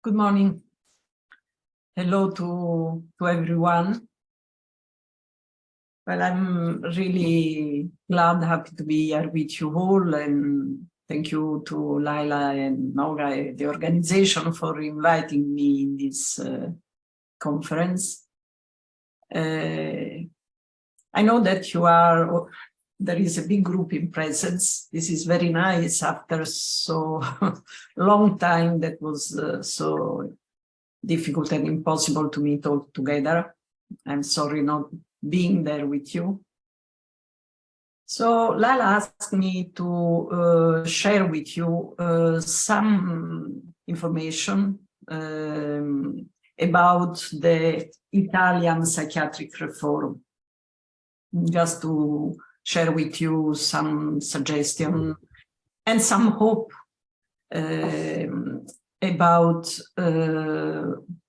Good morning. Hello to everyone. Well, I'm really glad, happy to be here with you all, and thank you to Laila and Nora, the organization, for inviting me in this conference. I know that you are, there is a big group in presence. This is very nice after so long time that was so difficult and impossible to meet all together. I'm sorry not being there with you. So Lala asked me to share with you some information about the Italian psychiatric reform, just to share with you some suggestion and some hope about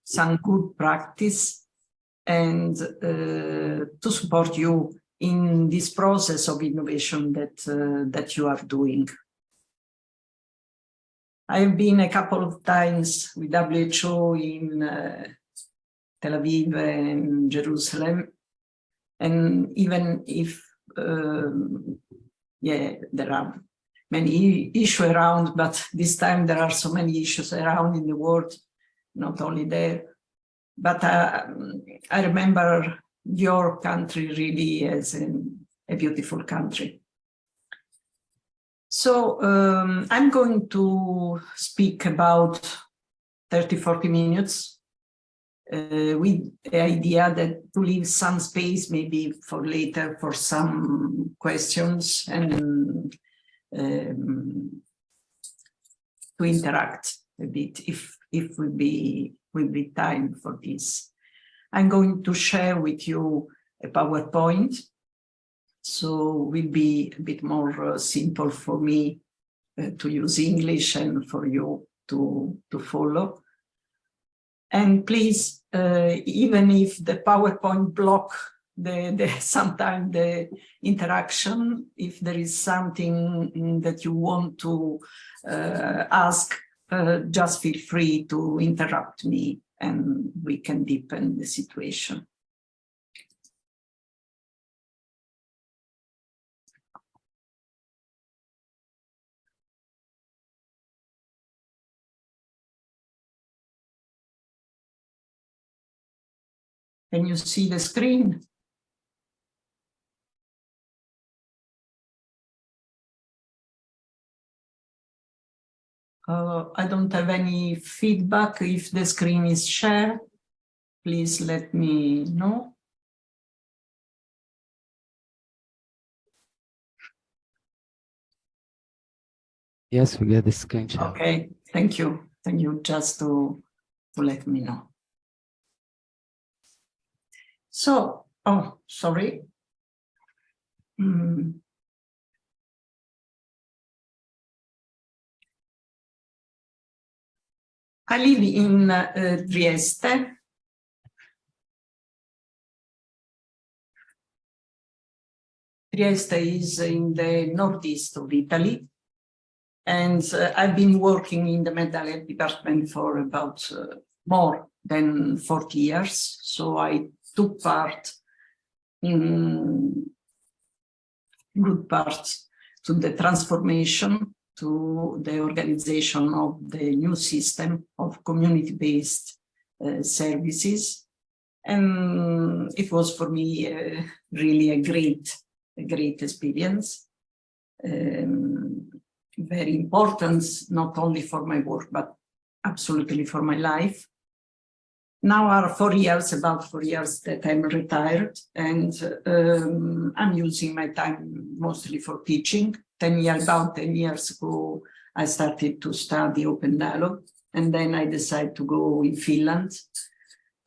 some good practice and to support you in this process of innovation that you are doing. I've been a couple of times with WHO in Tel Aviv and Jerusalem, and even if there are many issues around, but this time there are so many issues around in the world, not only there. But I remember your country really as a beautiful country. So I'm going to speak about 30-40 minutes with the idea that to leave some space maybe for later for some questions and to interact a bit if will be time for this. I'm going to share with you a PowerPoint, so will be a bit more simple for me to use English and for you to follow. And please, even if the PowerPoint block sometimes the interaction, if there is something that you want to ask, just feel free to interrupt me and we can deepen the situation. Can you see the screen? I don't have any feedback. If the screen is shared, please let me know. Yes, we get the screen share. Okay, thank you. Thank you just to let me know. So, oh, sorry. I live in Trieste. Trieste is in the northeast of Italy, and I've been working in the mental health department for about more than 40 years. So I took part in good part to the transformation, to the organization of the new system of community-based services. And it was for me really a great experience. Very important, not only for my work, but absolutely for my life. Now are about 4 years that I'm retired, and I'm using my time mostly for teaching. About 10 years ago, I started to study open dialogue, and then I decided to go in Finland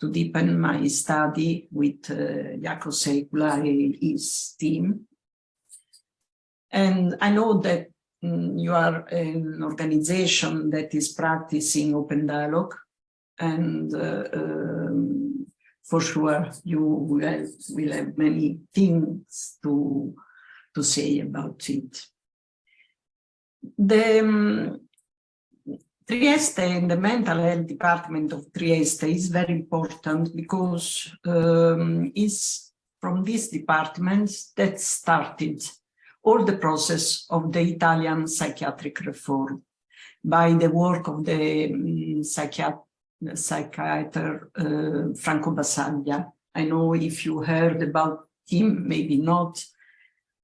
to deepen my study with Jaakko Seikula and his team. And I know that you are an organization that is practicing open dialogue, and for sure you will have many things to say about it. Trieste and the mental health department of Trieste is very important because it's from this department that started all the process of the Italian psychiatric reform by the work of the psychiater Franco Basaglia. I know if you heard about him, maybe not.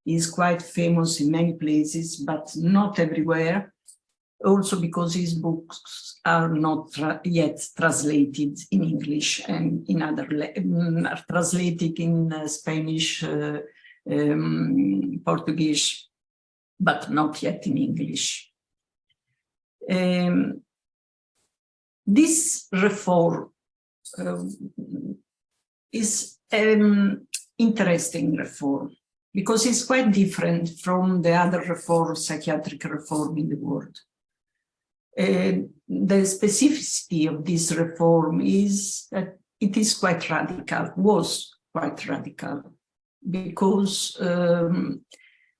He's quite famous in many places, but not everywhere. Also because his books are not yet translated in English and in other are translated in Spanish, Portuguese, but not yet in English. This reform is an interesting reform because it's quite different from the other reforms, psychiatric reform in the world. The specificity of this reform is that it is quite radical, was quite radical, because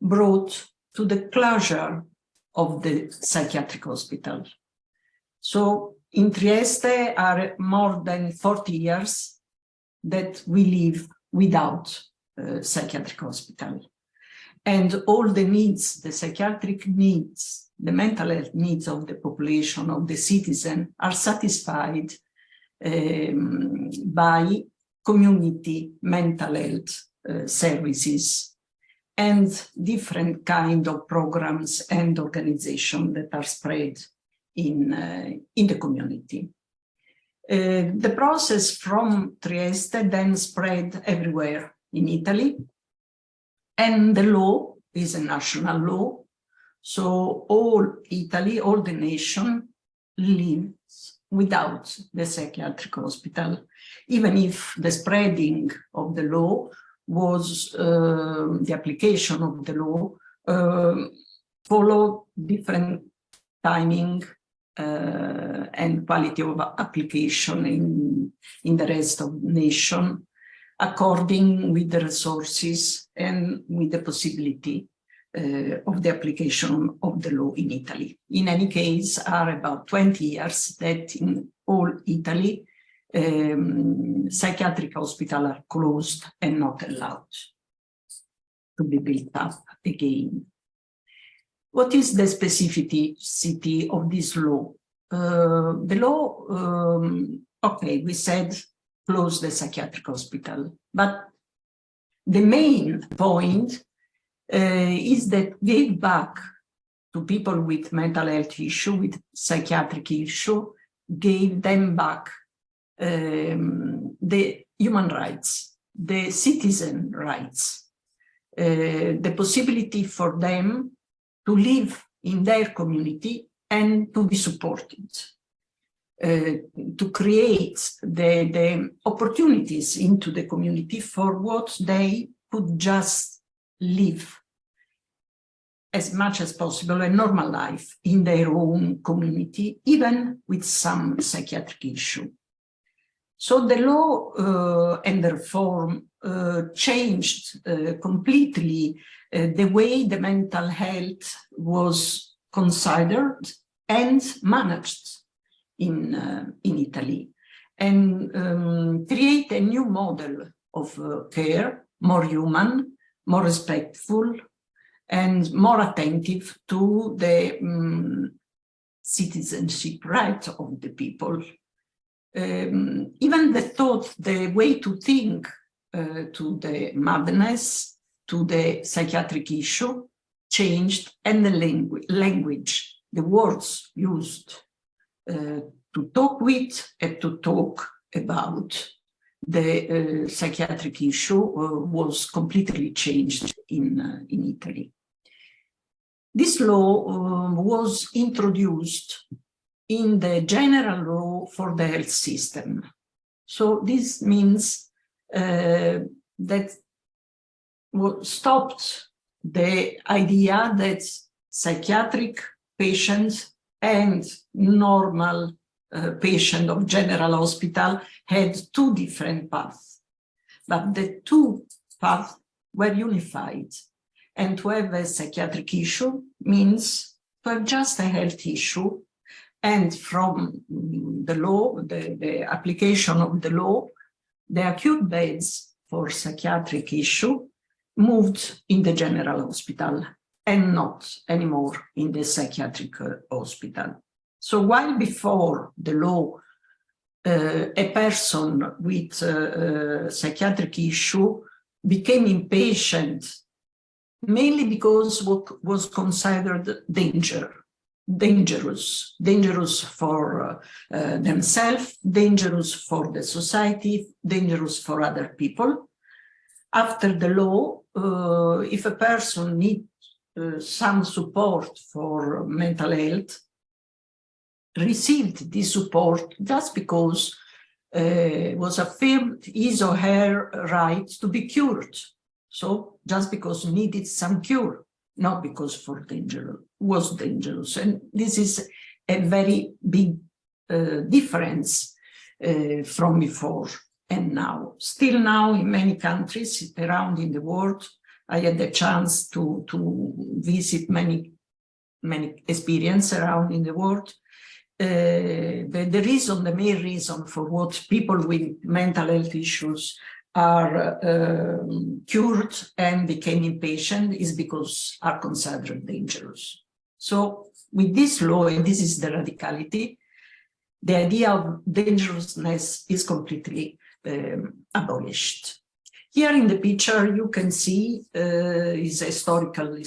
brought to the closure of the psychiatric hospital. So in Trieste are more than 40 years that we live without psychiatric hospital. And all the needs, the psychiatric needs, the mental health needs of the population, of the citizen, are satisfied by community mental health services and different kind of programs and organizations that are spread in the community. The process from Trieste then spread everywhere in Italy, and the law is a national law. So all Italy, all the nation lives without the psychiatric hospital, even if the spreading of the law was, the application of the law followed different timing and quality of application in the rest of the nation, according with the resources and with the possibility of the application of the law in Italy. In any case, are about 20 years that in all Italy, psychiatric hospitals are closed and not allowed to be built up again. What is the specificity of this law? The law, okay, we said close the psychiatric hospital, but the main point is that gave back to people with mental health issue, with psychiatric issue, gave them back the human rights, the citizen rights, the possibility for them to live in their community and to be supported, to create the opportunities into the community for what they could just live as much as possible a normal life in their own community, even with some psychiatric issue. So the law and the reform changed completely the way the mental health was considered and managed in Italy, and create a new model of care, more human, more respectful, and more attentive to the citizenship right of the people. Even the thought, the way to think to the madness, to the psychiatric issue changed, and the language, the words used to talk with and to talk about the psychiatric issue was completely changed in Italy. This law was introduced in the general law for the health system. So this means that stopped the idea that psychiatric patients and normal patient of general hospital had two different paths, but the two paths were unified. And to have a psychiatric issue means to have just a health issue And from the law, the application of the law, the acute beds for psychiatric issue moved in the general hospital and not anymore in the psychiatric hospital. So while before the law, a person with psychiatric issue became inpatient mainly because what was considered dangerous for themselves, dangerous for the society, dangerous for other people. After the law, if a person needs some support for mental health, received this support just because was affirmed his or her right to be cured. So just because needed some cure, not because was dangerous. And this is a very big difference from before and now. Still now in many countries around in the world, I had the chance to visit many experiences around in the world. The main reason for what people with mental health issues are cured and became inpatient is because are considered dangerous. So with this law, and this is the radicality, the idea of dangerousness is completely abolished. Here in the picture, you can see is a historical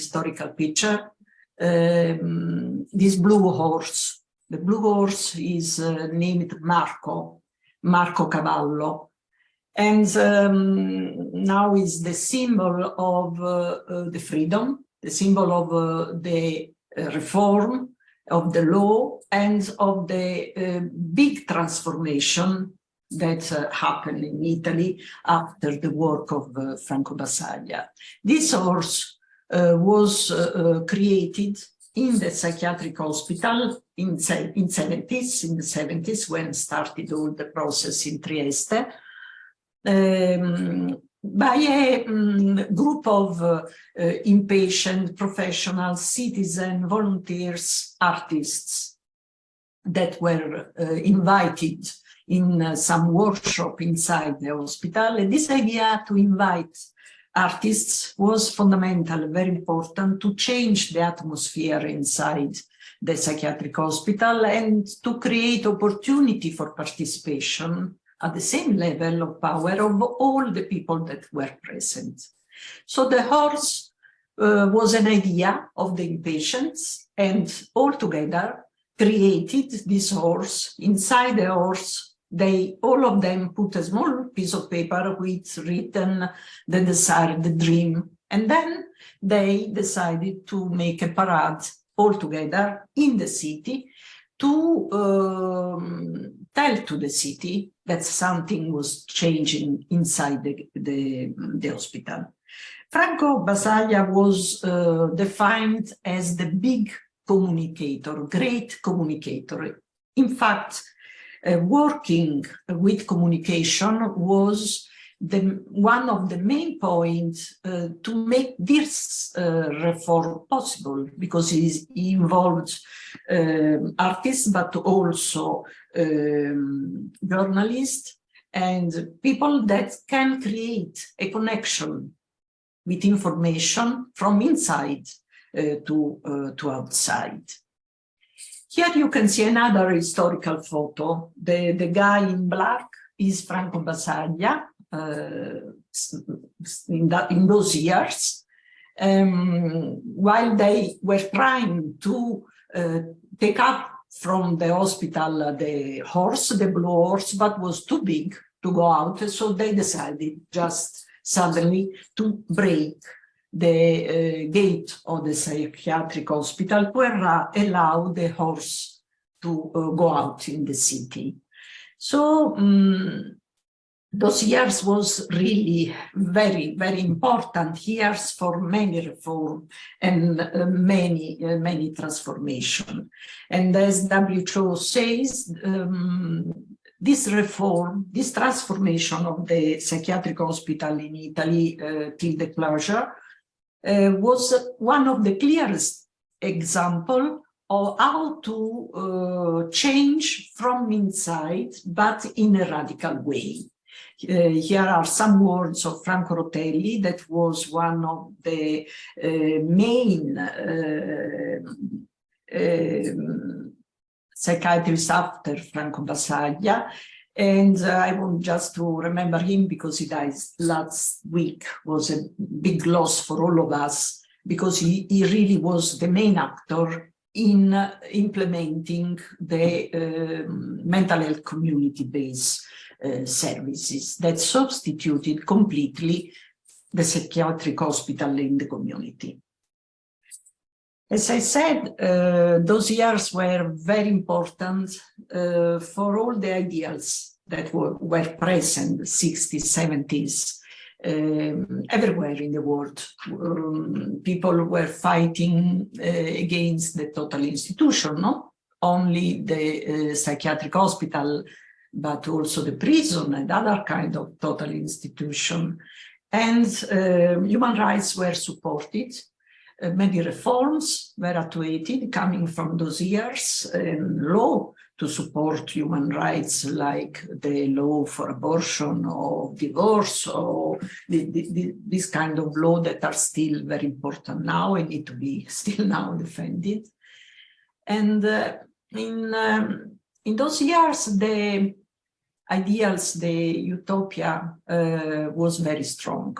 picture. This blue horse. The blue horse is named Marco Cavallo, and now is the symbol of the freedom, the symbol of the reform of the law, and of the big transformation that happened in Italy after the work of Franco Basaglia. This horse was created in the psychiatric hospital in the 70s, when started all the process in Trieste, by a group of inpatient professionals, citizens, volunteers, artists that were invited in some workshop inside the hospital. And this idea to invite artists was fundamental, very important, to change the atmosphere inside the psychiatric hospital and to create opportunity for participation at the same level of power of all the people that were present. So the horse was an idea of the inpatients, and all together created this horse. Inside the horse, all of them put a small piece of paper with written the desire, the dream, and then they decided to make a parade all together in the city to tell to the city that something was changing inside the hospital. Franco Basaglia was defined as the big communicator, great communicator. In fact, working with communication was one of the main points to make this reform possible, because he involved artists, but also journalists and people that can create a connection with information from inside to outside. Here you can see another historical photo. The guy in black is Franco Basaglia in those years, while they were trying to take up from the hospital the horse, the blue horse, but was too big to go out. So they decided just suddenly to break the gate of the psychiatric hospital to allow the horse to go out in the city. So those years was really very, very important years for many reform and many transformation. And as WHO says, this reform, this transformation of the psychiatric hospital in Italy till the closure was one of the clearest example of how to change from inside, but in a radical way. Here are some words of Franco Rotelli, that was one of the main psychiatrists after Franco Basaglia. And I want just to remember him because he died last week. Was a big loss for all of us, because he really was the main actor in implementing the mental health community-based services that substituted completely the psychiatric hospital in the community. As I said, those years were very important for all the ideals that were present, the 60s, 70s, everywhere in the world. People were fighting against the total institution, not only the psychiatric hospital, but also the prison and other kind of total institution. And human rights were supported. Many reforms were actuated coming from those years, and law to support human rights, like the law for abortion or divorce, or this kind of law that are still very important now and need to be still now defended. And in those years, the ideals, the utopia was very strong.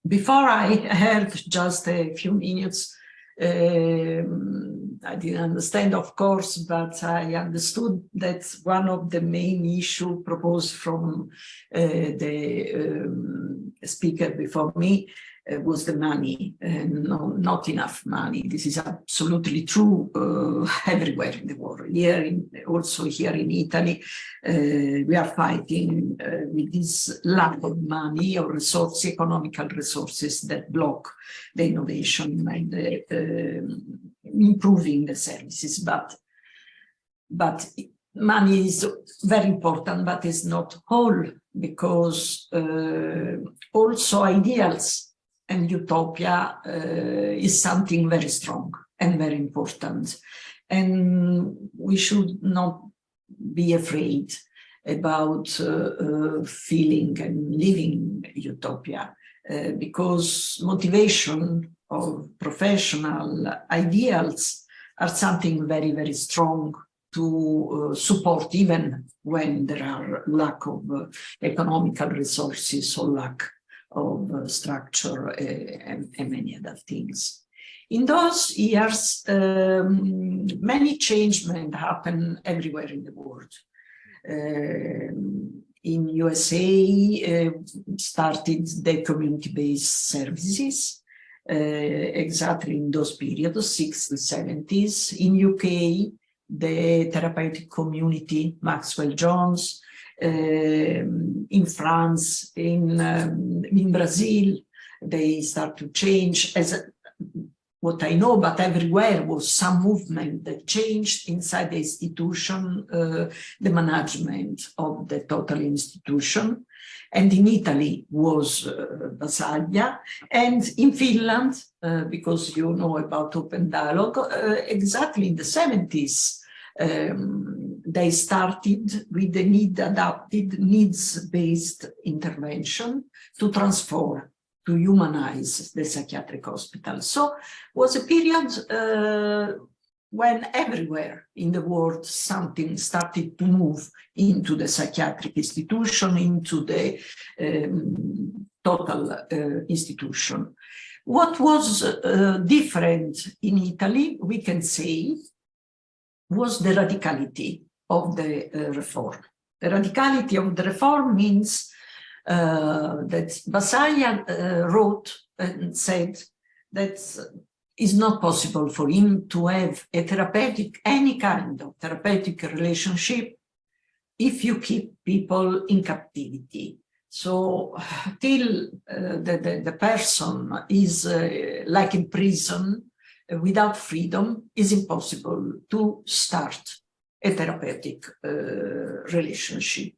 Before I heard just a few minutes, I didn't understand, of course, but I understood that one of the main issues proposed from the speaker before me was the money, and not enough money. This is absolutely true everywhere in the world. Also here in Italy, we are fighting with this lack of money or resources, economical resources, that block the innovation and improving the services. But money is very important, but it's not whole, because also ideals and utopia is something very strong and very important. And we should not be afraid about feeling and living utopia, because motivation of professional ideals are something very, very strong to support, even when there are lack of economical resources or lack of structure and many other things. In those years, many changes happened everywhere in the world. In USA, started the community-based services, exactly in those periods, 60s, 70s. In UK, the therapeutic community, Maxwell Jones. In France, in Brazil, they start to change. As what I know, but everywhere was some movement that changed inside the institution, the management of the total institution. And in Italy was Basaglia, and in Finland, because you know about open dialogue, exactly in the 70s, they started with the need-adapted, needs-based intervention to transform, to humanize the psychiatric hospital. So it was a period when everywhere in the world something started to move into the psychiatric institution, into the total institution. What was different in Italy, we can say, was the radicality of the reform. The radicality of the reform means that Basaglia wrote and said that it's not possible for him to have a therapeutic, any kind of therapeutic relationship, if you keep people in captivity. So till the person is like in prison, without freedom, is impossible to start a therapeutic relationship.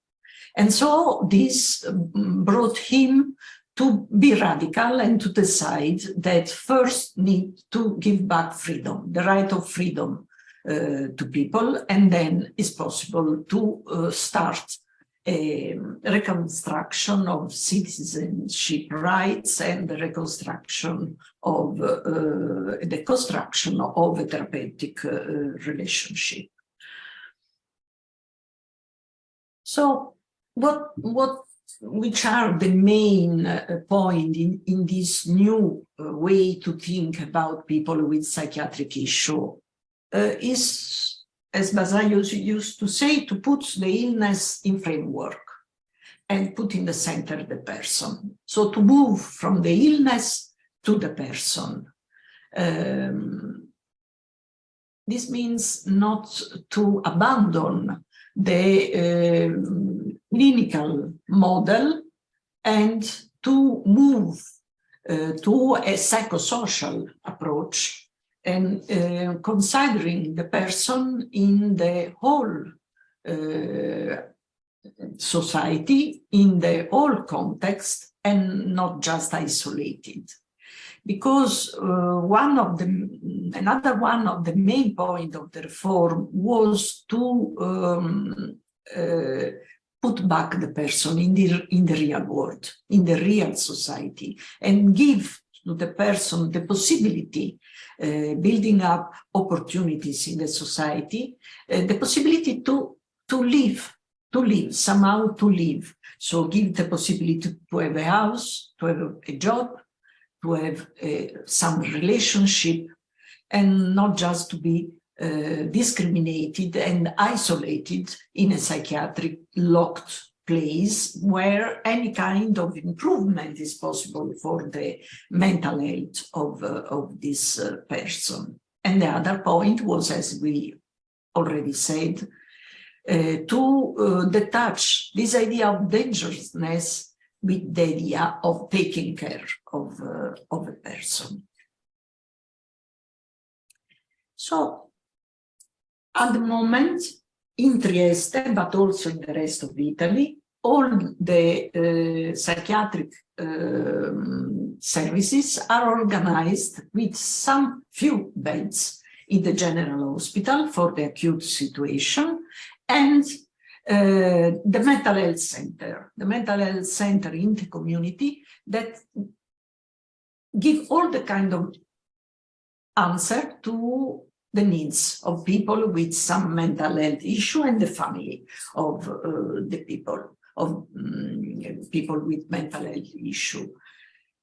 And so this brought him to be radical and to decide that first need to give back freedom, the right of freedom to people, and then it's possible to start a reconstruction of citizenship rights and the reconstruction of the construction of a therapeutic relationship. So which are the main point in this new way to think about people with psychiatric issue is, as Basayos used to say, to put the illness in framework and put in the center the person. So to move from the illness to the person. This means not to abandon the clinical model and to move to a psychosocial approach and considering the person in the whole society, in the whole context, and not just isolated. Because another one of the main points of the reform was to put back the person in the real world, in the real society, and give to the person the possibility, building up opportunities in the society, the possibility to live, somehow to live. So give the possibility to have a house, to have a job, to have some relationship, and not just to be discriminated and isolated in a psychiatric locked place where any kind of improvement is possible for the mental health of this person. And the other point was, as we already said, to detach this idea of dangerousness with the idea of taking care of a person. So, at the moment, in Trieste, but also in the rest of Italy, all the psychiatric services are organized with some few beds in the general hospital for the acute situation, and the mental health center in the community that give all the kind of answer to the needs of people with some mental health issue and the family of the people, people with mental health issue.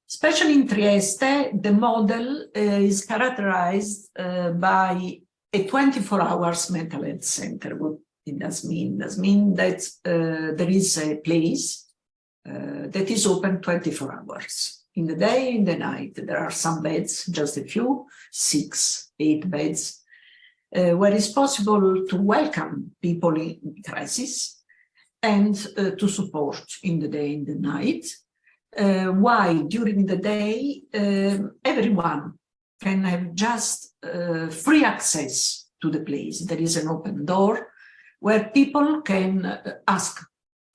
Especially in Trieste, the model is characterized by a 24 hours mental health center. What it does mean? It does mean that there is a place that is open 24 hours. In the day, in the night, there are some beds, just a few, 6, 8 beds, where it's possible to welcome people in crisis and to support in the day, in the night. While during the day, everyone can have just free access to the place. There is an open door where people can ask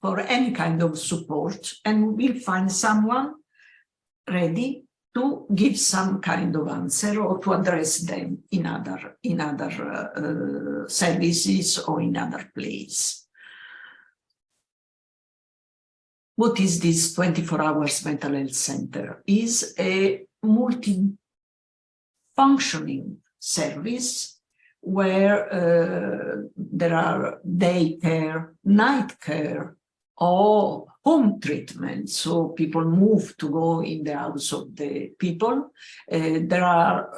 for any kind of support, and we'll find someone ready to give some kind of answer or to address them in other services or in other places. What is this 24 hours mental health center? Is a multi-functioning service where there are day care, night care, or home treatment. So people move to go in the house of the people. There are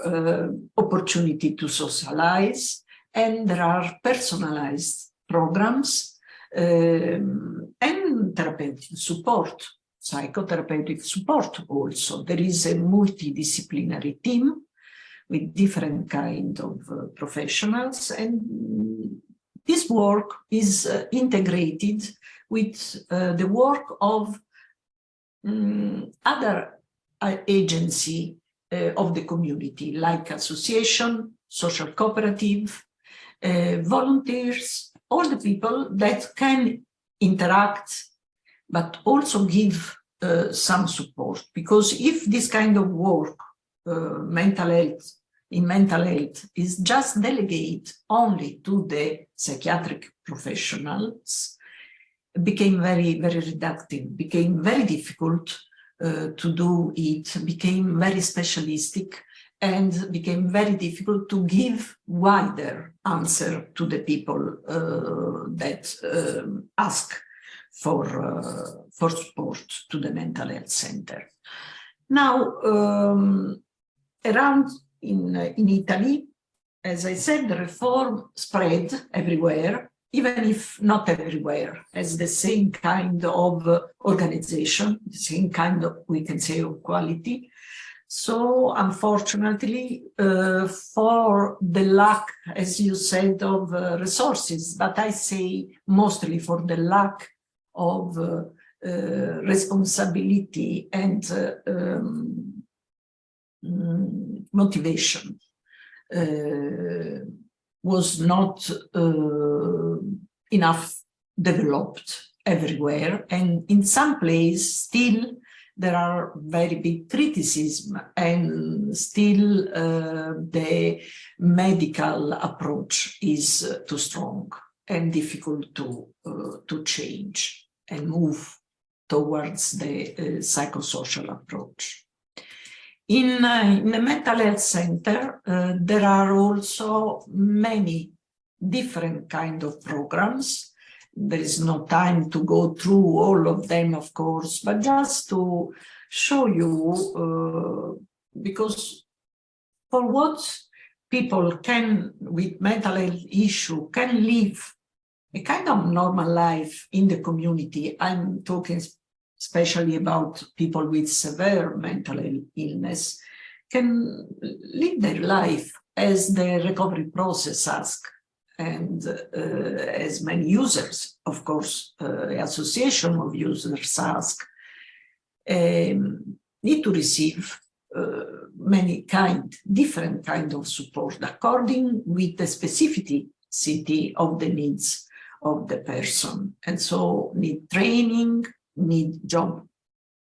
opportunity to socialize, and there are personalized programs and therapeutic support, psychotherapeutic support also. There is a multidisciplinary team with different kind of professionals, and this work is integrated with the work of other agency of the community, like association, social cooperative, volunteers, all the people that can interact, but also give some support, because if this kind of work, mental health, is just delegated only to the psychiatric professionals, it became very, very reductive, became very difficult to do it, became very specialistic, and became very difficult to give wider answer to the people that ask for support to the mental health center. Now, around in Italy, as I said, the reform spread everywhere, even if not everywhere, as the same kind of organization, the same kind of, we can say, of quality. So unfortunately, for the lack, as you said, of resources, but I say mostly for the lack of responsibility and motivation, was not enough developed everywhere. And in some places, still, there are very big criticism, and still the medical approach is too strong and difficult to change and move towards the psychosocial approach. In the mental health center, there are also many different kind of programs. There is no time to go through all of them, of course, but just to show you, because for what people can, with mental health issue, can live a kind of normal life in the community. I'm talking especially about people with severe mental illness, can live their life as the recovery process asks. And as many users, of course, association of users ask, need to receive many different kind of support according with the specificity of the needs of the person. And so need training, need job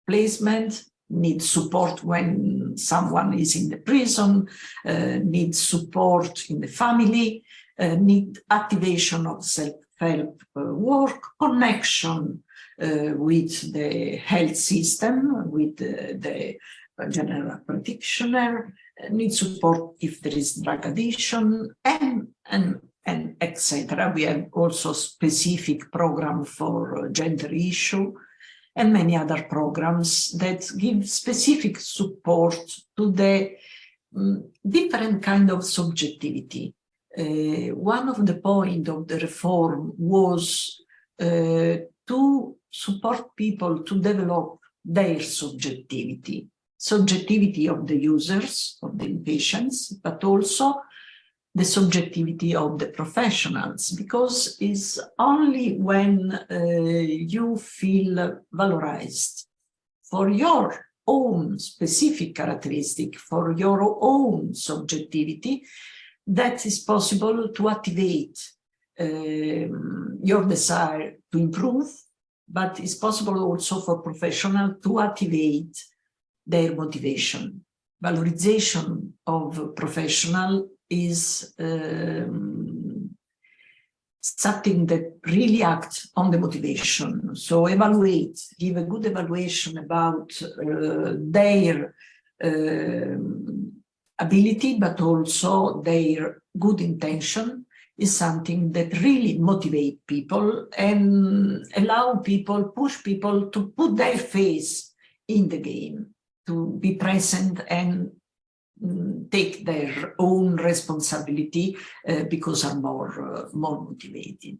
placement, need support when someone is in the prison, need support in the family, need activation of self-help work, connection with the health system, with the general practitioner, need support if there is drug addiction, and etc. We have also specific program for gender issue, and many other programs that give specific support to the different kind of subjectivity. One of the points of the reform was to support people to develop their subjectivity of the users, of the patients, but also the subjectivity of the professionals, because it's only when you feel valorized for your own specific characteristic, for your own subjectivity, that is possible to activate your desire to improve, but it's possible also for professionals to activate their motivation. Valorization of professional is something that really acts on the motivation. So evaluate, give a good evaluation about their ability, but also their good intention is something that really motivate people and allow people, push people to put their face in the game, to be present and take their own responsibility because are more motivated.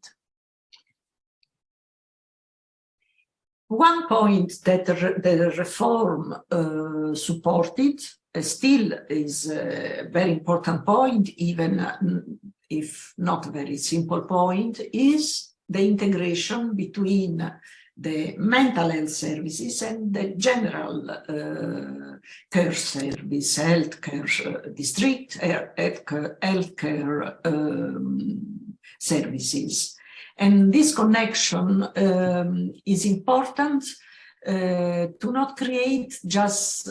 One point that the reform supported still is a very important point, even if not a very simple point, is the integration between the mental health services and the general care service, healthcare district, healthcare services. And this connection is important to not create just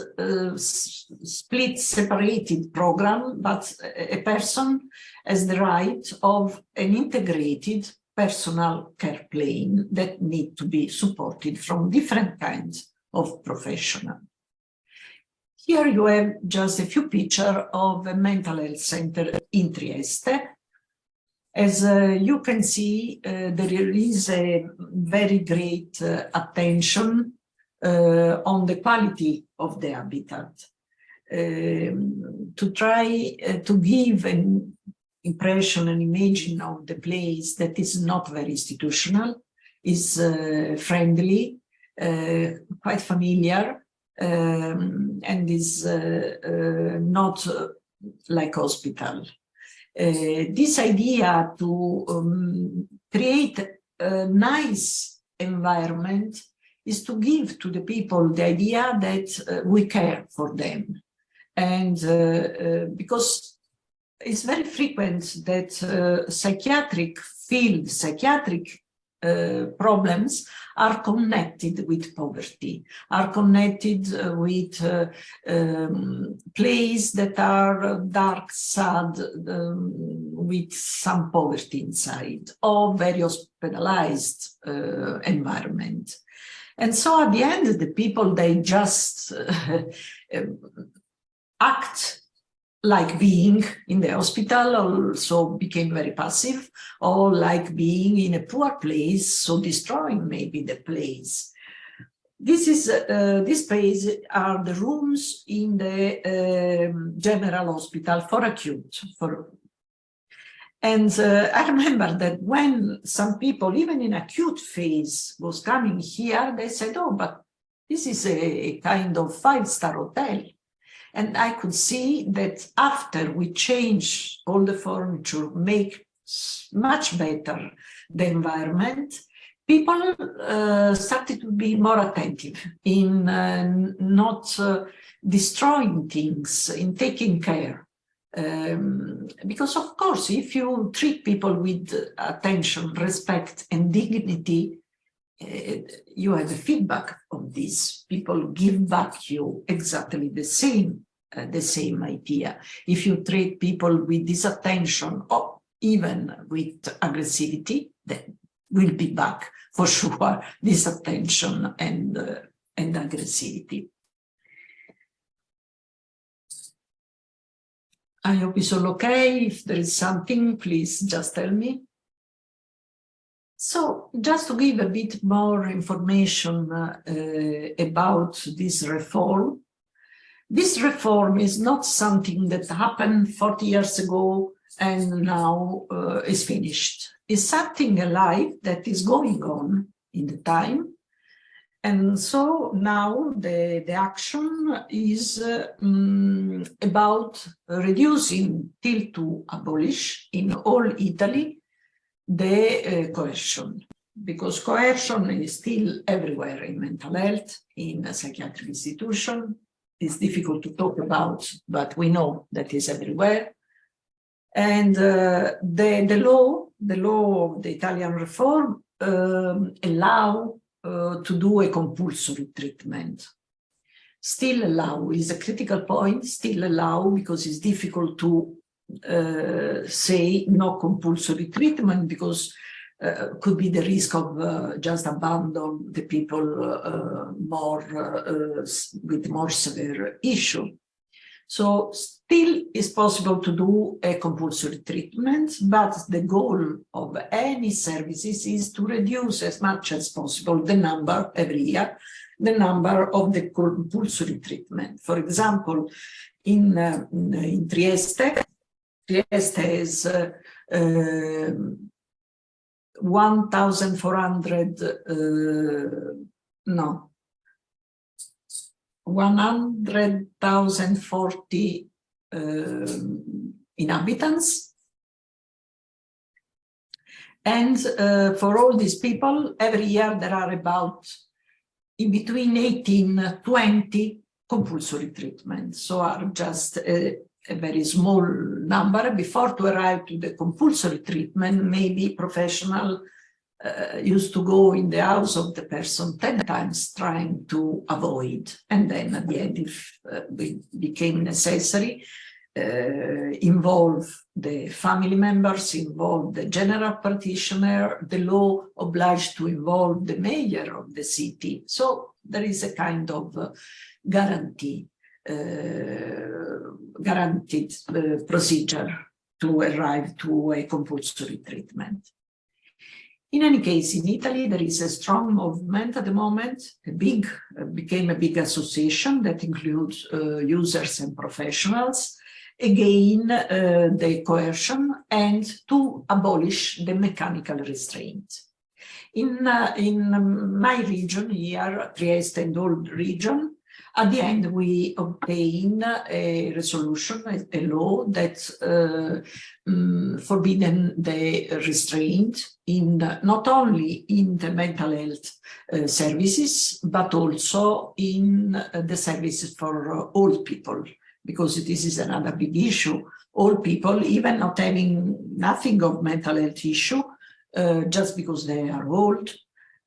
split, separated program, but a person has the right of an integrated personal care plan that need to be supported from different kinds of professionals. Here you have just a few pictures of a mental health center in Trieste. As you can see, there is a very great attention on the quality of the habitat. To try to give an impression and imagine of the place that is not very institutional, is friendly, quite familiar, and is not like hospital. This idea to create a nice environment is to give to the people the idea that we care for them. And because it's very frequent that psychiatric field, psychiatric problems are connected with poverty, are connected with places that are dark, sad, with some poverty inside, or very hospitalized environment. And so at the end, the people, they just act like being in the hospital, also became very passive, or like being in a poor place, so destroying maybe the place. This place are the rooms in the general hospital for acute. And I remember that when some people, even in acute phase, was coming here, they said, oh, but this is a kind of 5-star hotel. And I could see that after we changed all the furniture, make much better the environment, people started to be more attentive in not destroying things, in taking care. Because of course, if you treat people with attention, respect, and dignity, you have a feedback of this. People give back you exactly the same idea. If you treat people with disattention or even with aggressivity, then will be back for sure disattention and aggressivity. I hope it's all okay. If there is something, please just tell me. So just to give a bit more information about this reform is not something that happened 40 years ago and now is finished. It's something alive that is going on in the time. And so now the action is about reducing till to abolish in all Italy the coercion, because coercion is still everywhere in mental health, in a psychiatric institution. It's difficult to talk about, but we know that is everywhere. And the law of the Italian reform allow to do a compulsory treatment. Still allow is a critical point, still allow, because it's difficult to say no compulsory treatment, because could be the risk of just abandon the people with more severe issue. So still is possible to do a compulsory treatment, but the goal of any services is to reduce as much as possible the number every year, the number of the compulsory treatment. For example, in Trieste has 100,040 inhabitants. And for all these people, every year there are about in between 18, 20 compulsory treatments. So are just a very small number. Before to arrive to the compulsory treatment, maybe professional used to go in the house of the person 10 times trying to avoid. And then at the end, if it became necessary, involve the family members, involve the general practitioner, the law obliged to involve the mayor of the city. So there is a kind of guaranteed procedure to arrive to a compulsory treatment. In any case, in Italy, there is a strong movement at the moment, became a big association that includes users and professionals, again, the coercion and to abolish the mechanical restraint. In my region here, Trieste and all region, at the end, we obtain a resolution, a law that forbidden the restraint in not only in the mental health services, but also in the services for old people, because this is another big issue. Old people, even not having nothing of mental health issue, just because they are old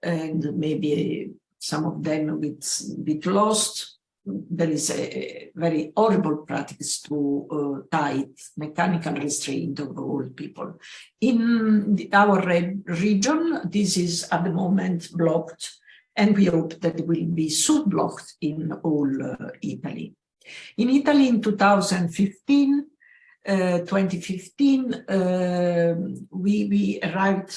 and maybe some of them a bit lost, there is a very horrible practice to tight mechanical restraint of old people. In our region, this is at the moment blocked, and we hope that it will be soon blocked in all Italy. In Italy, in 2015, we arrived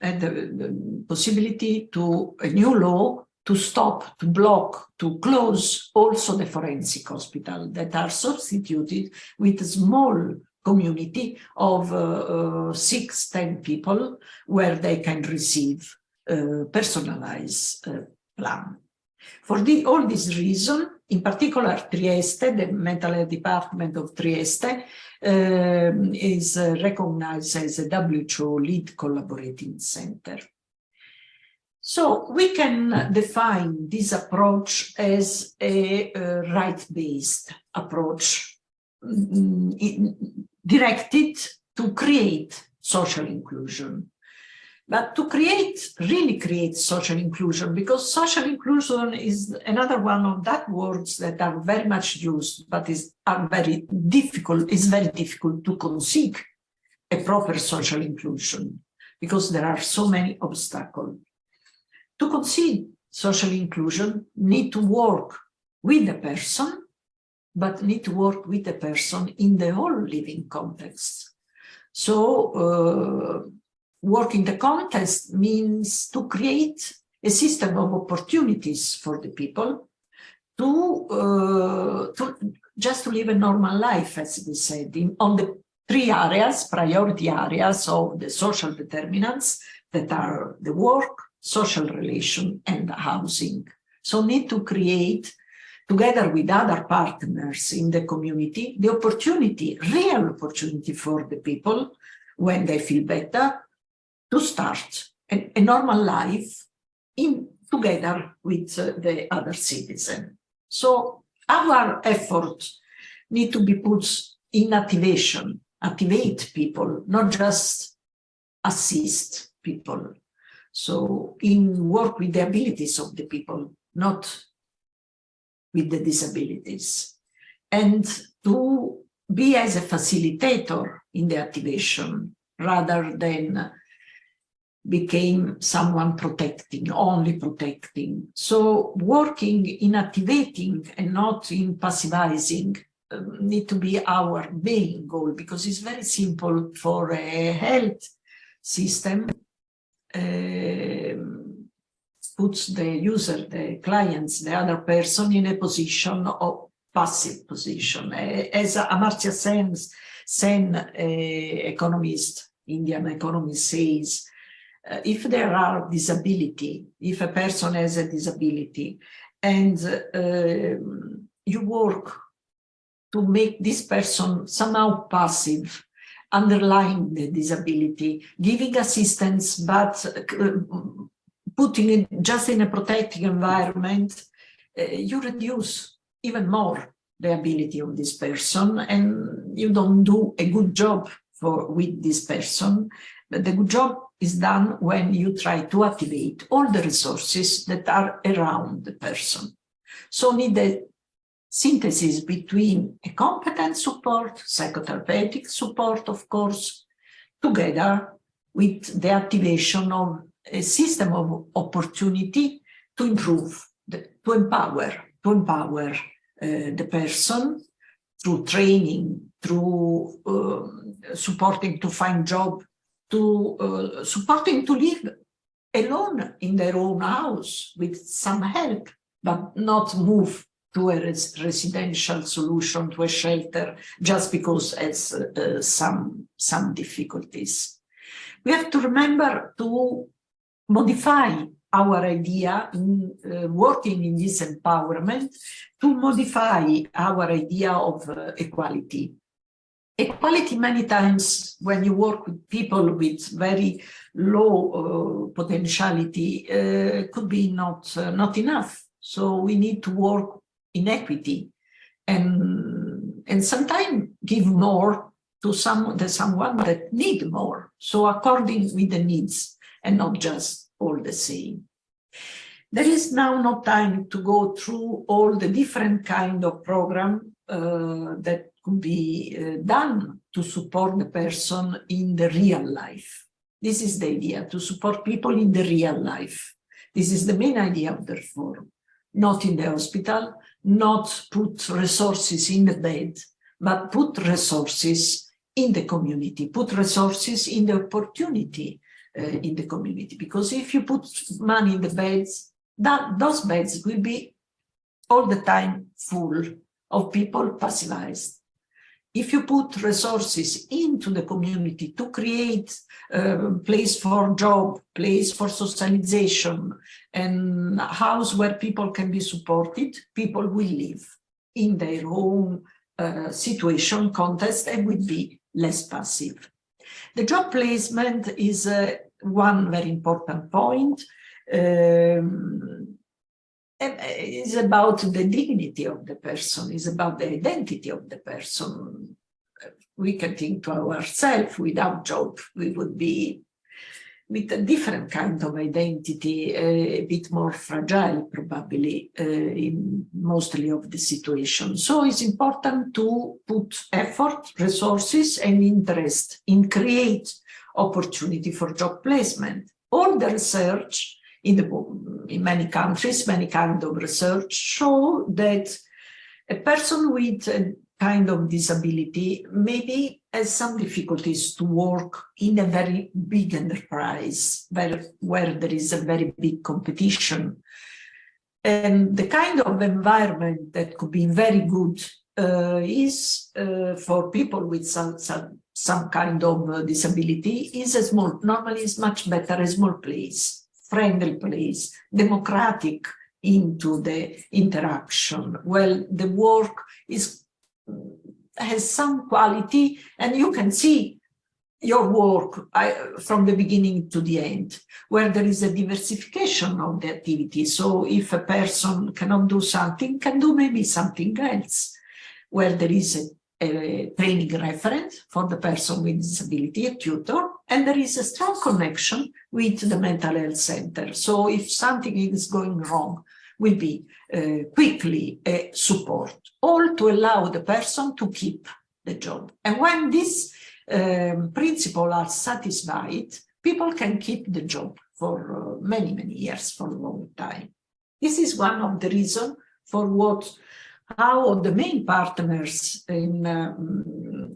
at the possibility to a new law to stop, to block, to close also the forensic hospital that are substituted with a small community of 6-10 people where they can receive personalized plan. For all this reason, in particular, Trieste, the mental health department of Trieste, is recognized as a WHO lead collaborating center. So we can define this approach as a right-based approach directed to create social inclusion. But to really create social inclusion, because social inclusion is another one of that words that are very much used, but is very difficult to conceive a proper social inclusion, because there are so many obstacles. To conceive social inclusion, need to work with the person, but need to work with the person in the whole living context. So work in the context means to create a system of opportunities for the people to just to live a normal life, as we said, on the 3 areas, priority areas of the social determinants that are the work, social relation, and housing. So need to create, together with other partners in the community, the opportunity, real opportunity for the people when they feel better to start a normal life together with the other citizen. So our effort need to be put in activation, activate people, not just assist people. So in work with the abilities of the people, not with the disabilities, and to be as a facilitator in the activation rather than became someone protecting, only protecting. So working in activating and not in passivizing need to be our main goal, because it's very simple for a health system puts the user, the clients, the other person in a position of passive position. As Amartya Sen, economist, Indian economist says, if there are disability, if a person has a disability and you work to make this person somehow passive, underlying the disability, giving assistance, but putting it just in a protecting environment, you reduce even more the ability of this person, and you don't do a good job with this person. But the good job is done when you try to activate all the resources that are around the person. So need a synthesis between a competent support, psychotherapeutic support, of course, together with the activation of a system of opportunity to improve, to empower the person through training, through supporting to find job, to supporting to live alone in their own house with some help, but not move to a residential solution, to a shelter, just because it's some difficulties. We have to remember to modify our idea in working in this empowerment, to modify our idea of equality. Equality, many times when you work with people with very low potentiality, could be not enough. So we need to work in equity and sometimes give more to someone that need more. So according with the needs and not just all the same. There is now no time to go through all the different kind of program that could be done to support the person in the real life. This is the idea, to support people in the real life. This is the main idea of the reform. Not in the hospital, not put resources in the bed, but put resources in the community, put resources in the opportunity in the community. Because if you put money in the beds, those beds will be all the time full of people passivized. If you put resources into the community to create a place for job, place for socialization, and a house where people can be supported, people will live in their own situation, context, and will be less passive. The job placement is one very important point. It's about the dignity of the person, it's about the identity of the person. We can think to ourselves, without job, we would be with a different kind of identity, a bit more fragile, probably, in mostly of the situation. So it's important to put effort, resources, and interest in create opportunity for job placement. All the research in many countries, many kinds of research show that a person with a kind of disability maybe has some difficulties to work in a very big enterprise where there is a very big competition. And the kind of environment that could be very good is for people with some kind of disability is a small, normally is much better a small place. Friendly place, democratic into the interaction. Well, the work has some quality, and you can see your work from the beginning to the end, where there is a diversification of the activity. So if a person cannot do something, can do maybe something else, where there is a training referent for the person with disability, a tutor, and there is a strong connection with the mental health center. So if something is going wrong, will be quickly a support, all to allow the person to keep the job. And when these principles are satisfied, people can keep the job for many, many years, for a long time. This is one of the reasons for how the main partners in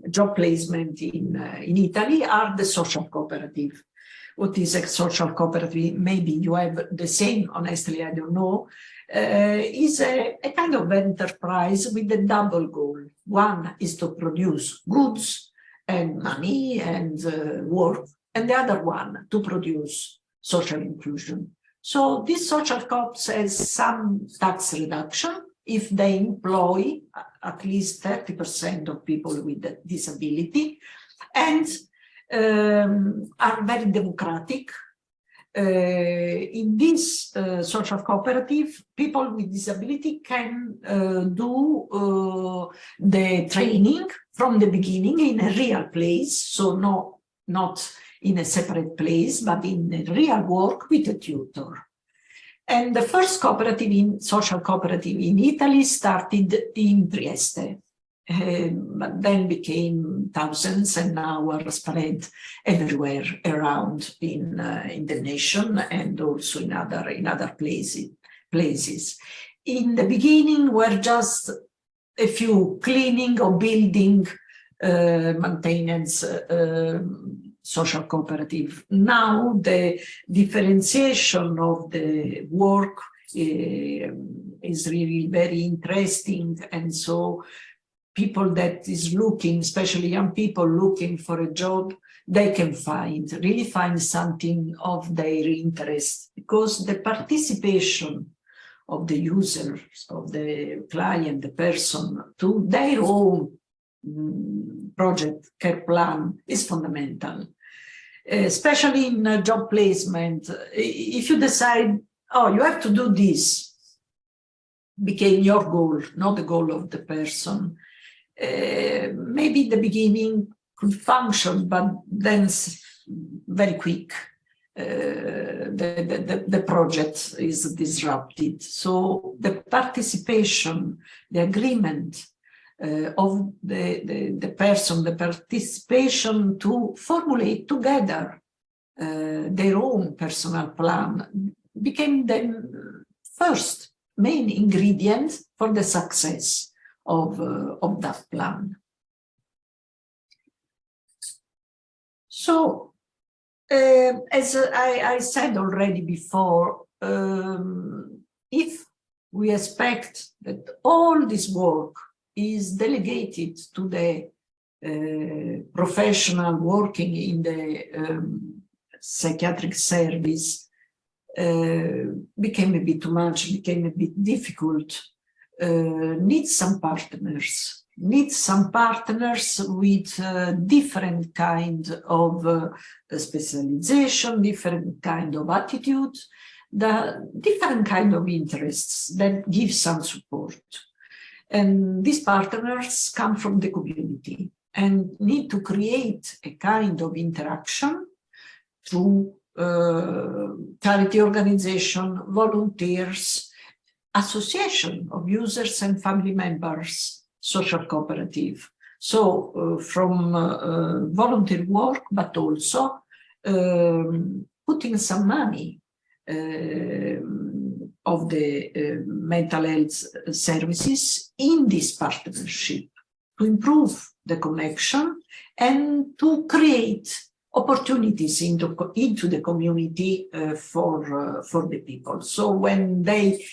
job placement in Italy are the social cooperative. What is a social cooperative? Maybe you have the same, honestly, I don't know. Is a kind of enterprise with a double goal. One is to produce goods and money and work, and the other one to produce social inclusion. So this social co-ops has some tax reduction if they employ at least 30% of people with a disability, and are very democratic. In this social cooperative, people with disability can do the training from the beginning in a real place, so not in a separate place, but in a real work with a tutor. And the first social cooperative in Italy started in Trieste, but then became thousands and now are spread everywhere around in the nation and also in other places. In the beginning were just a few cleaning or building, maintenance, social cooperative. Now the differentiation of the work is really very interesting, and so people that is looking, especially young people looking for a job, they can really find something of their interest, because the participation of the users, of the client, the person, to their own project care plan is fundamental, especially in job placement. If you decide, oh, you have to do this, became your goal, not the goal of the person. Maybe in the beginning could function, but then very quick the project is disrupted. So the participation, the agreement of the person, the participation to formulate together their own personal plan became the first main ingredient for the success of that plan. So, as I said already before, if we expect that all this work is delegated to the professional working in the psychiatric service, became a bit too much, became a bit difficult. Needs some partners with different kind of specialization, different kind of attitude, the different kind of interests that give some support. And these partners come from the community and need to create a kind of interaction through charity organization, volunteers, association of users and family members, social cooperative. So from volunteer work, but also putting some money of the mental health services in this partnership to improve the connection and to create opportunities into the community for the people. So when they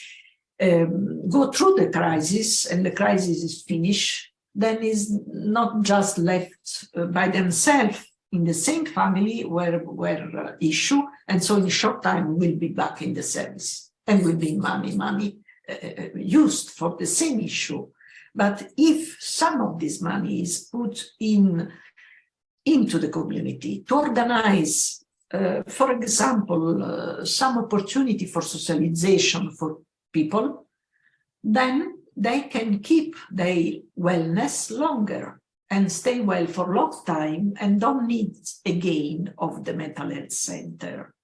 go through the crisis and the crisis is finished, then is not just left by themselves in the same family where issue, and so in a short time will be back in the service and will be money used for the same issue. But if some of this money is put into the community to organize, for example, some opportunity for socialization for people, then they can keep their wellness longer and stay well for a long time and don't need again of the mental health center.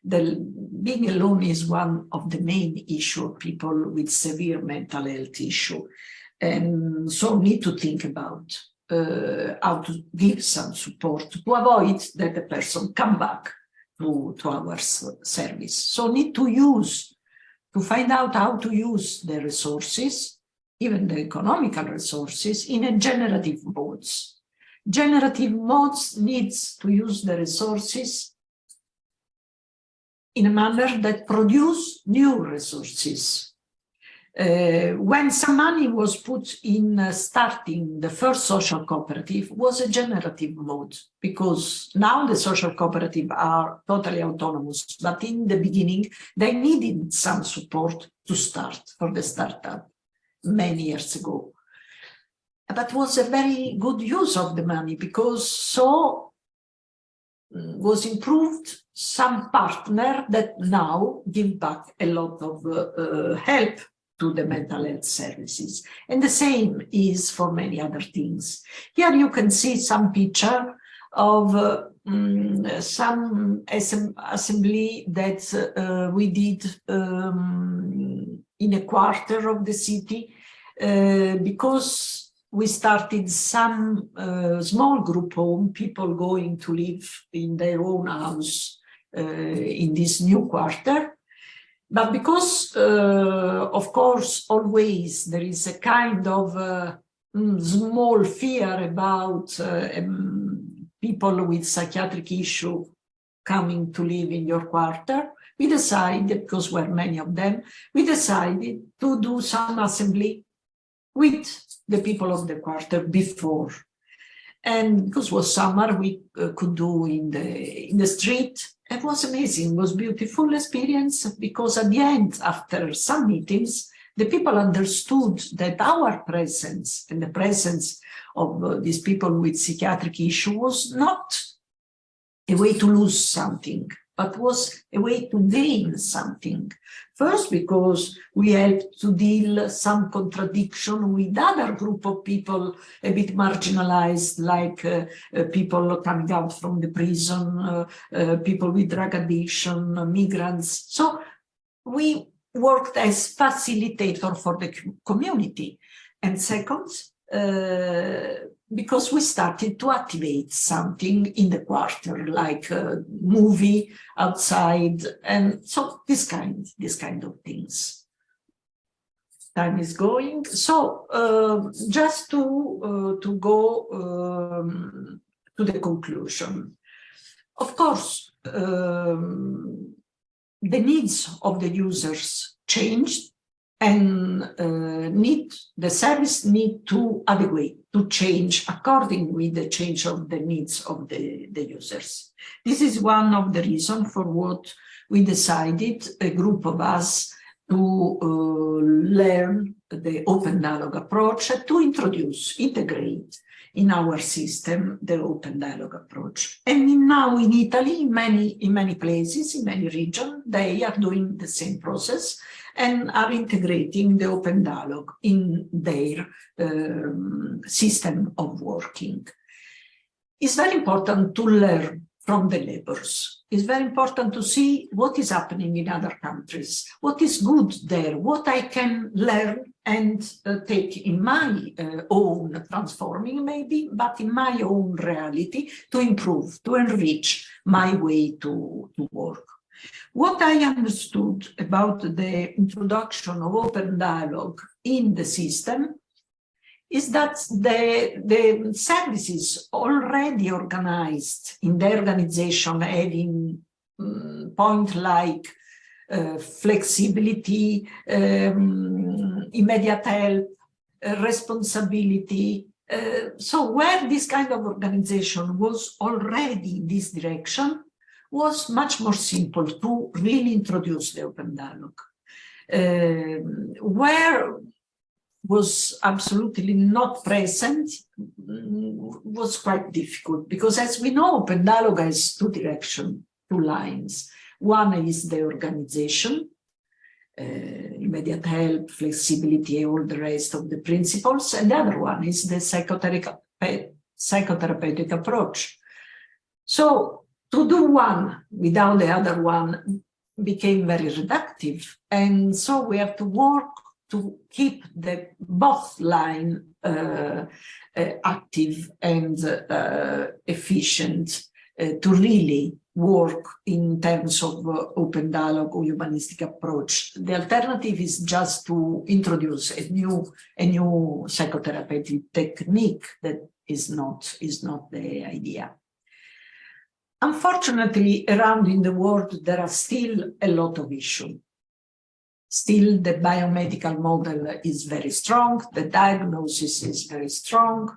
Being alone is one of the main issues of people with severe mental health issue, and so need to think about how to give some support to avoid that the person come back to our service. So need to find out how to use the resources, even the economical resources, in a generative modes. Generative modes needs to use the resources in a manner that produce new resources. When some money was put in starting the first social cooperative was a generative mode, because now the social cooperative are totally autonomous, but in the beginning they needed some support to start for the startup many years ago. That was a very good use of the money, because so was improved some partner that now give back a lot of help to the mental health services. And the same is for many other things. Here you can see some picture of some assembly that we did in a quarter of the city because we started some small group home, people going to live in their own house in this new quarter. But because, of course, always there is a kind of small fear about people with psychiatric issue coming to live in your quarter, we decided, because there were many of them, we decided to do some assembly with the people of the quarter before. And because it was summer, we could do in the street. It was amazing. It was a beautiful experience because at the end, after some meetings, the people understood that our presence and the presence of these people with psychiatric issue was not a way to lose something, but was a way to gain something. First, because we helped to deal some contradiction with other group of people a bit marginalized, like people coming out from the prison, people with drug addiction, migrants. So we worked as facilitator for the community. And second, because we started to activate something in the quarter, like a movie outside, and so this kind of things. Time is going. So just to go to the conclusion. Of course, the needs of the users changed, and the service need to adequate, to change according with the change of the needs of the users. This is one of the reasons for what we decided, a group of us, to learn the open dialogue approach, to integrate in our system the open dialogue approach. And now in Italy, in many places, in many regions, they are doing the same process and are integrating the open dialogue in their system of working. It's very important to learn from the neighbors. It's very important to see what is happening in other countries, what is good there, what I can learn and take in my own transforming maybe, but in my own reality to improve, to enrich my way to work. What I understood about the introduction of open dialogue in the system is that the services already organized in the organization having point like flexibility, immediate help, responsibility. So where this kind of organization was already in this direction, was much more simple to really introduce the open dialogue. Where was absolutely not present was quite difficult, because as we know, open dialogue has two directions, two lines. One is the organization, immediate help, flexibility, all the rest of the principles, and the other one is the psychotherapeutic approach. So to do one without the other one became very reductive, and so we have to work to keep the both line active and efficient to really work in terms of open dialogue or humanistic approach. The alternative is just to introduce a new psychotherapeutic technique that is not the idea. Unfortunately, around in the world, there are still a lot of issues. Still, the biomedical model is very strong. The diagnosis is very strong.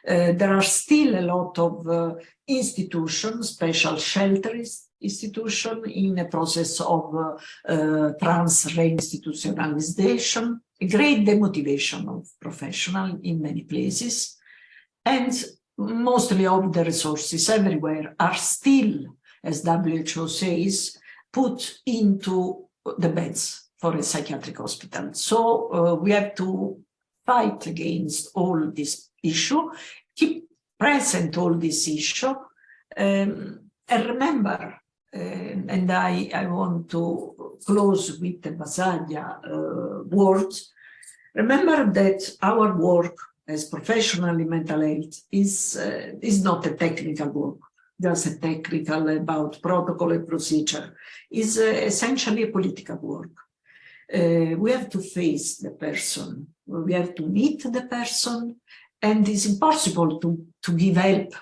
There are still a lot of institutions, special shelter institutions, in a process of trans-reinstitutionalization, a great demotivation of professionals in many places, and mostly of the resources everywhere are still, as WHO says, put into the beds for a psychiatric hospital. So we have to fight against all this issue, keep present all this issue, And remember, and I want to close with the Basaglia words. Remember that our work as professional in mental health is not a technical work, just a technical about protocol and procedure. Is essentially a political work. We have to face the person. We have to meet the person, and it's impossible to give help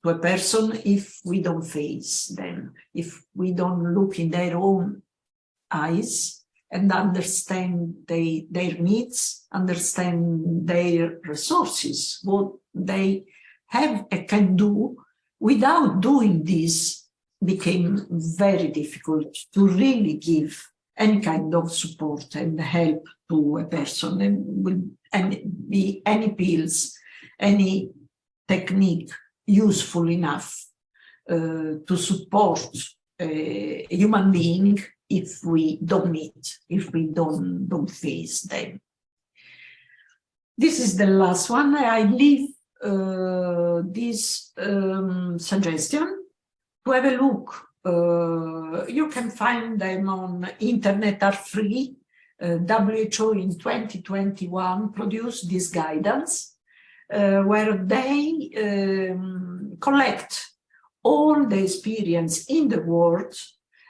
to a person if we don't face them, if we don't look in their own eyes and understand their needs, understand their resources, what they have and can do. Without doing this, became very difficult to really give any kind of support and help to a person, and be any pills, any technique useful enough to support a human being if we don't meet, if we don't face them. This is the last one. I leave this suggestion to have a look. You can find them on internet, are free. WHO in 2021 produced this guidance where they collect all the experience in the world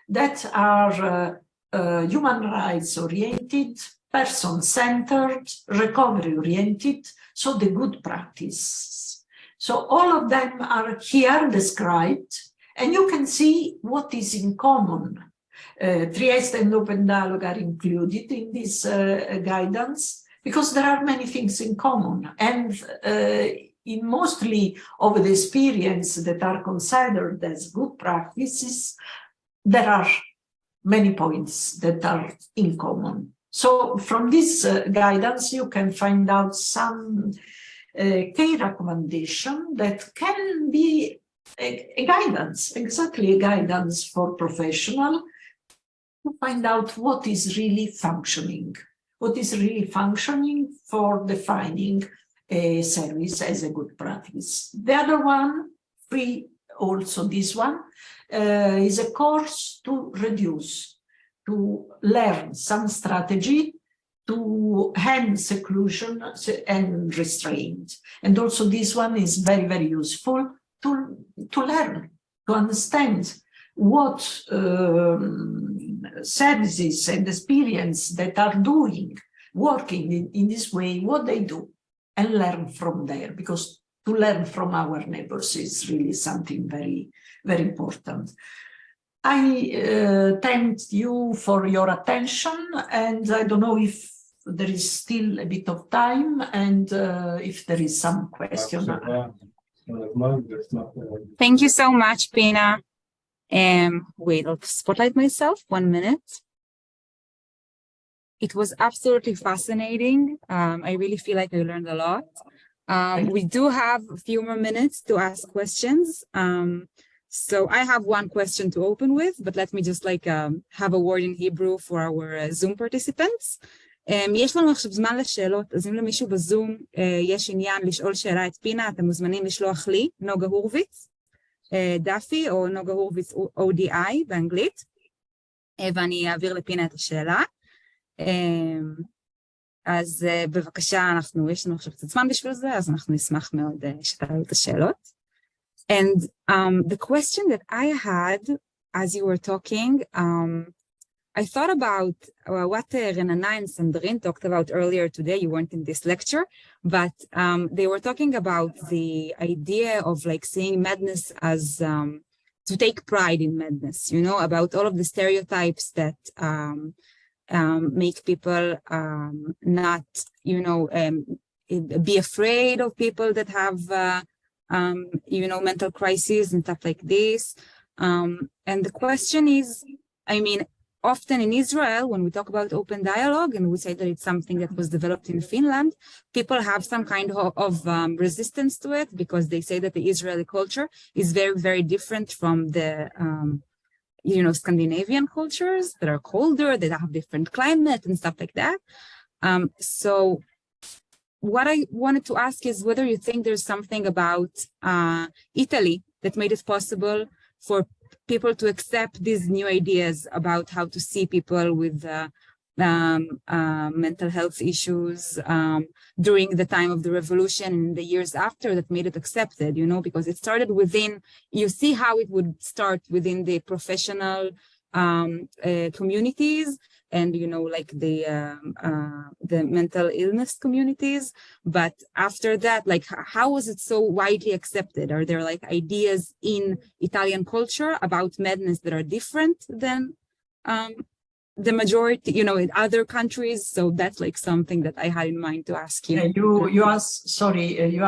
that are human rights oriented, person-centered, recovery-oriented, so the good practices. So all of them are here described, and you can see what is in common. Trieste and Open Dialogue are included in this guidance because there are many things in common, and in mostly of the experience that are considered as good practices, there are many points that are in common. So from this guidance, you can find out some key recommendation that can be a guidance, exactly a guidance for professional to find out what is really functioning, for defining a service as a good practice. The other one, free also this one, is a course to reduce, to learn some strategy to end seclusion and restraint. And also this one is very, very useful to learn, to understand what services and experience that are working in this way, what they do, and learn from there, because to learn from our neighbors is really something very, very important. I thank you for your attention, and I don't know if there is still a bit of time, and if there is some question. Thank you so much, Pina. Wait, I'll spotlight myself 1 minute. It was absolutely fascinating. I really feel like I learned a lot. We do have a few more minutes to ask questions. So I have one question to open with, but let me just have a word in Hebrew for our Zoom participants. יש לנו עכשיו זמן לשאלות, אז אם למישהו בזום יש עניין לשאול שאלה את פינה, אתם מוזמנים לשלוח לי, נוגה הורביץ, דאפי, או נוגה הורביץ ODI באנגלית, ואני אעביר לפינה את השאלה. אז בבקשה, יש לנו עכשיו קצת זמן בשביל זה, אז אנחנו נשמח מאוד שתעלו את השאלות. And the question that I had as you were talking, I thought about what Renana and Sandrine talked about earlier today. You weren't in this lecture, but they were talking about the idea of seeing madness as to take pride in madness, about all of the stereotypes that make people not, be afraid of people that have, mental crises and stuff like this. And the question is, often in Israel, when we talk about open dialogue and we say that it's something that was developed in Finland, people have some kind of resistance to it because they say that the Israeli culture is very, very different from the, Scandinavian cultures that are colder, that have different climate and stuff like that. So what I wanted to ask is whether you think there's something about Italy that made it possible for people to accept these new ideas about how to see people with mental health issues during the time of the revolution and the years after, that made it accepted, you know, because it started within, you see how it would start within the professional communities and, you know, like the mental illness communities. But after that, like, how was it so widely accepted? Are there like ideas in Italian culture about madness that are different than the majority, you know, in other countries? So that's like something that I had in mind to ask you. You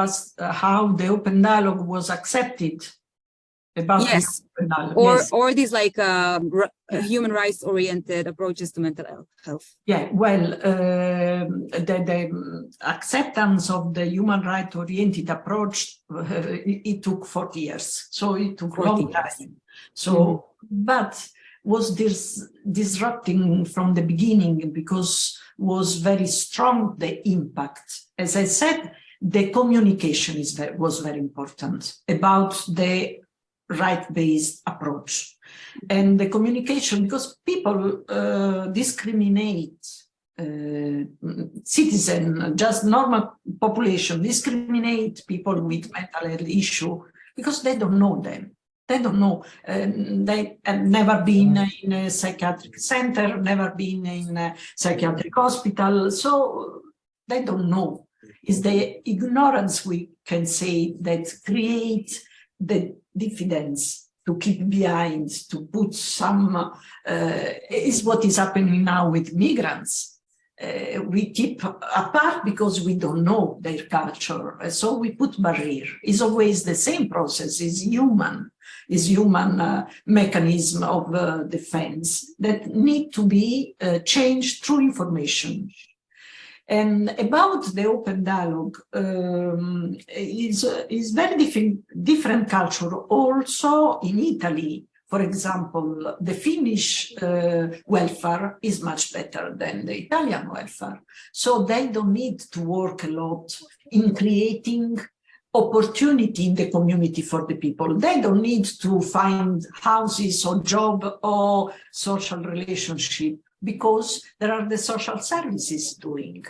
asked how the open dialogue was accepted about yes, the open dialogue. Or these like human rights oriented approaches to mental health. Yeah, well, the acceptance of the human rights oriented approach, it took 40 years, so it took a long time. So, but was this disrupting from the beginning because was very strong, the impact. As I said, the communication was very important about the right-based approach. And the communication, because people discriminate, citizen, just normal population, discriminate people with mental health issue because they don't know them. They don't know. They have never been in a psychiatric center, never been in a psychiatric hospital, so they don't know. It's the ignorance, we can say, that creates the diffidence to keep behind, to put some, is what is happening now with migrants. We keep apart because we don't know their culture, so we put barrier. It's always the same process, is human mechanism of defense that need to be changed through information. And about the open dialogue, is very different culture. Also in Italy, for example, the Finnish welfare is much better than the Italian welfare. So they don't need to work a lot in creating opportunity in the community for the people. They don't need to find houses or job or social relationship because there are the social services doing.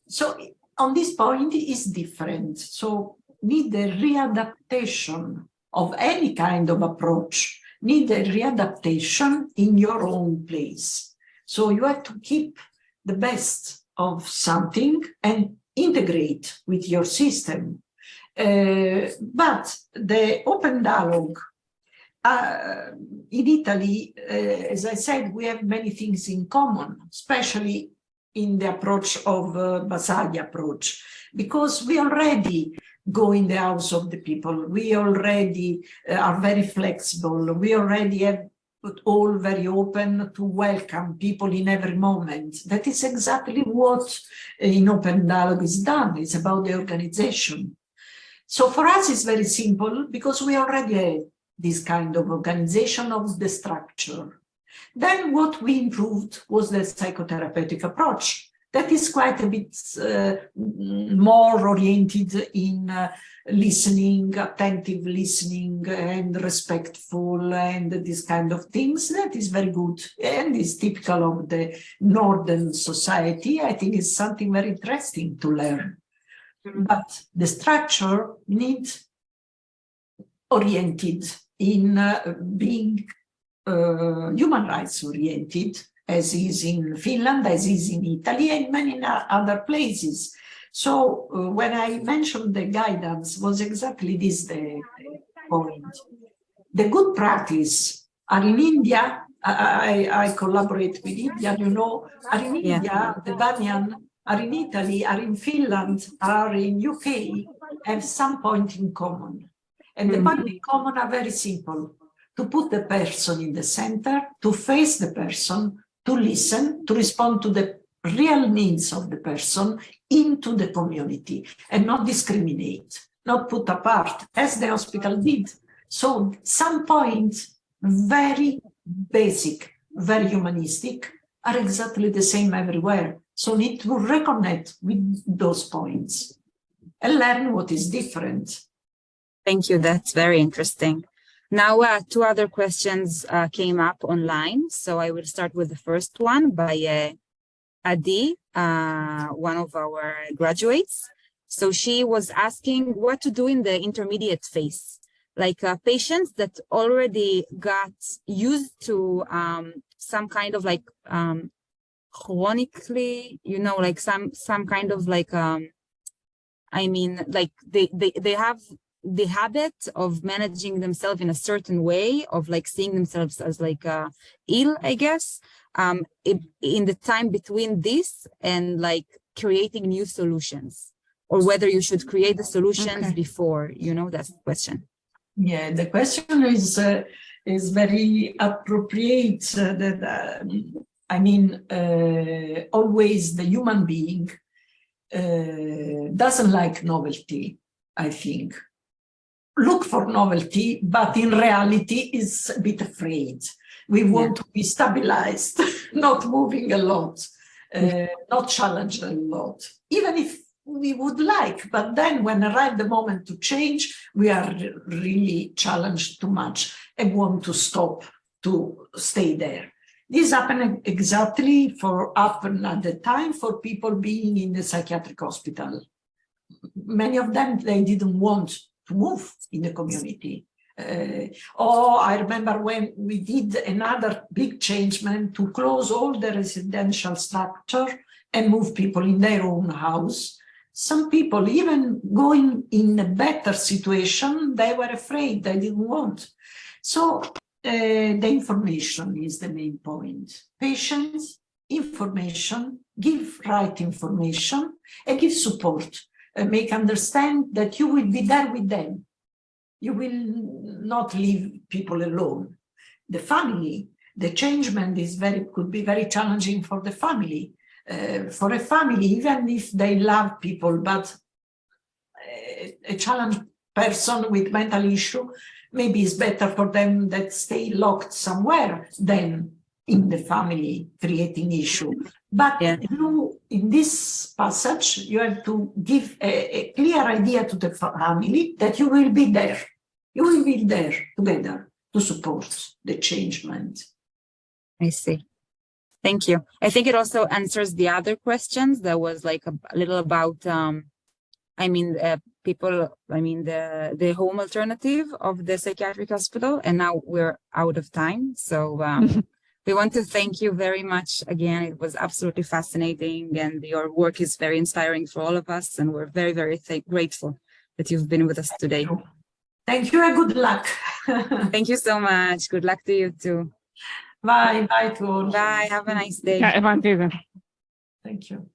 So on this point is different. So need a readaptation of any kind of approach, need a readaptation in your own place. So you have to keep the best of something and integrate with your system. But the open dialogue, in Italy, as I said, we have many things in common, especially in the approach of Basaglia approach, because we already go in the house of the people. We already are very flexible. We already have all very open to welcome people in every moment. That is exactly what in open dialogue is done. It's about the organization. So for us, it's very simple because we already have this kind of organization of the structure. Then what we improved was the psychotherapeutic approach. That is quite a bit more oriented in listening, attentive listening, and respectful, and this kind of things. That is very good and is typical of the Northern society. I think it's something very interesting to learn. But the structure needs oriented in being human rights oriented, as is in Finland, as is in Italy, and many other places. So when I mentioned the guidance, was exactly this the point. The good practice are in India. I collaborate with India, you know, are in India, the Banyan are in Italy, are in Finland, are in UK, have some point in common. And the point in common are very simple. To put the person in the center, to face the person, to listen, to respond to the real needs of the person into the community and not discriminate, not put apart, as the hospital did. So some points, very basic, very humanistic, are exactly the same everywhere. So need to reconnect with those points and learn what is different. Thank you. That's very interesting. Now, two other questions came up online. So I will start with the first one by Adi, one of our graduates. So she was asking what to do in the intermediate phase, like patients that already got used to some kind of like chronically, you know, like some kind of like, I mean, like they have the habit of managing themselves in a certain way, of like seeing themselves as like ill, I guess, in the time between this and like creating new solutions, or whether you should create the solutions before, you know, that's the question. Yeah, the question is very appropriate. That I mean, always the human being doesn't like novelty, I think. Look for novelty, but in reality is a bit afraid. We want to be stabilized, not moving a lot, not challenged a lot, even if we would like, but then when arrive the moment to change, we are really challenged too much and want to stop, to stay there. This happened exactly happened at the time for people being in the psychiatric hospital. Many of them, they didn't want to move in the community. I remember when we did another big changement to close all the residential structure and move people in their own house. Some people, even going in a better situation, they were afraid, they didn't want. So the information is the main point. Patients, information, give right information, and give support. Make understand that you will be there with them. You will not leave people alone. The family, the changement could be very challenging for the family. For a family, even if they love people, but a challenged person with mental issue, maybe it's better for them that stay locked somewhere than in the family creating issue. But you, in this passage, you have to give a clear idea to the family that you will be there. You will be there together to support the changement. I see. Thank you. I think it also answers the other questions. That was like a little about, people, the home alternative of the psychiatric hospital, and now we're out of time. So we want to thank you very much again. It was absolutely fascinating, and your work is very inspiring for all of us, and we're very, very grateful that you've been with us today. Thank you and good luck. Thank you so much. Good luck to you too. Bye. Bye to all. Bye. Have a nice day. Yeah, Thank you.